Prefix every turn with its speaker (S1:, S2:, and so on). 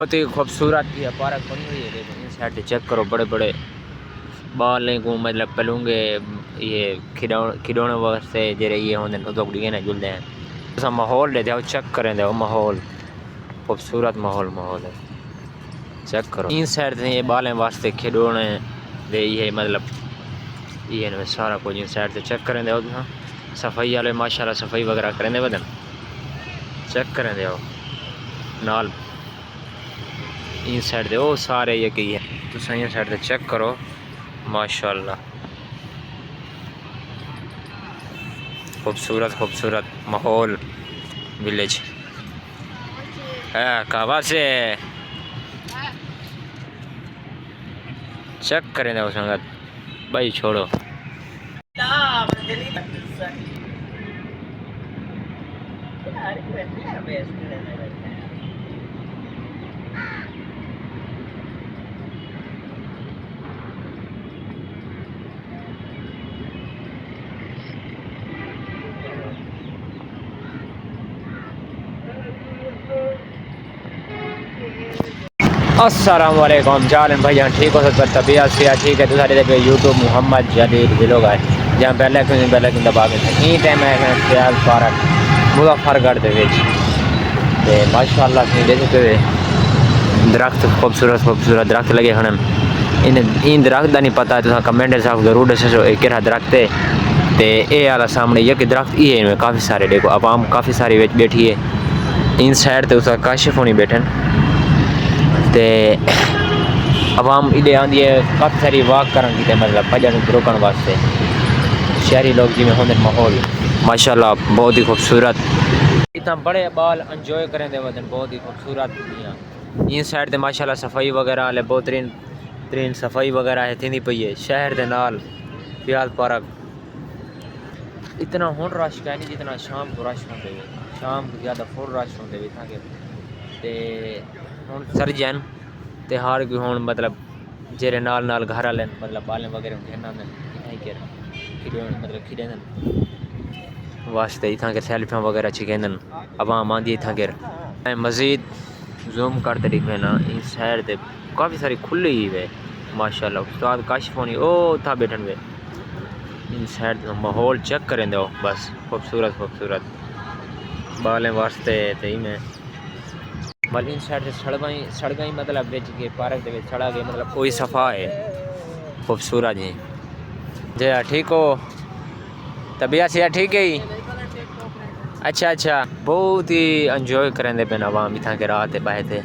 S1: بہت ہی خوبصورت یہ پارک بنی ہوئی ہے. دیکھو ان سائڈ چیک کرو, بڑے بڑے بالیں کو مطلب پلونگے یہ کھڈونے واسطے جڑے یہ ہوندے نے ادوگڑی نے جلدے ہیں. ایسا ماحول دے چیک کریں دے ماحول خوبصورت ماحول ہے. چیک کرو ان سائڈ سے یہ بالیں واسطے کھڈونے دے یہ مطلب یہ سارا کچھ ان سائڈ سے چیک کریں دے. صفائی والے ماشاءاللہ صفائی وغیرہ کریں دے بدن چیک کریں دے نال ان سائڈ دے وہ سارے یہ کی ہے تو صحیح سائڈ سے چیک کرو ماشاءاللہ خوبصورت ماحول ولیج کعبہ سے چیک کریں دے وہ سنگت بھائی چھوڑو. السلام علیکم چالیں بھائی جان ٹھیک ہو سکتا طبیعت سے ٹھیک ہے تو سارے دیکھو یوٹیوب محمد جدید ویلوگ ہے جہاں پہلے کہیں دبا کے این ٹائم ہے خیال پارک مظفر گڑھ دے وچ تے ماشاءاللہ تھی دیکھ سکتے درخت خوبصورت درخت لگے ہیں. ان درخت دا نہیں پتہ تو کمنٹ صاحب ضرور دسو ایک کہڑا درخت ہے تے اے والا سامنے یہ کہ درخت یہ ہے کافی سارے دیکھو عوام کافی ساری وچ بیٹھی ہے. ان سائڈ تے اس کا کاشف ہونی بیٹھے تے عوام ادھے آندھی ہے کافی ساری واک کرن کی مطلب بجن روکن واسطے. شہری لوگ جی میں ہوندے ماحول ماشاءاللہ بہت ہی خوبصورت اتنا بڑے بال انجوائے کریں دے ودن بہت ہی خوبصورت. ان سائڈ تے ماشاءاللہ صفائی وغیرہ والے بہترین صفائی وغیرہ ہے تھینی پئی ہے شہر دے نال. خیال پارک اتنا ہون رش ہے نہیں جتنا شام کو رش ہوندے ہوئے شام کو زیادہ فل رش ہوندے ہوئے تھا کہ تے ہوں سر جین تے ہار کوئی ہوں مطلب جیرے نال گھر والے مطلب بالیں وغیرہ کھیلنا مطلب کھیلے واسطے اتنا کے سیلفیاں وغیرہ چکن عوام آندھی اتنا کے مزید زوم کرتے دکھے نا ان سائڈ تے کافی ساری کھلی ہی ہے ماشاءاللہ. استاد کاشف ہونی او تھا بیٹھن وے ان سائڈ ماحول چیک کریں دو بس خوبصورت بالیں واسطے تے میں مل ان سائڈ سے سڑکیں مطلب بچ کے پارک دے سڑا گئے مطلب کوئی صفا ہے خوبصورت جی ٹھیک ہو طبیعت سے ٹھیک ہے اچھا بہت ہی انجوائے کریں دے پہ عوام اتنا کے رات باہر تھے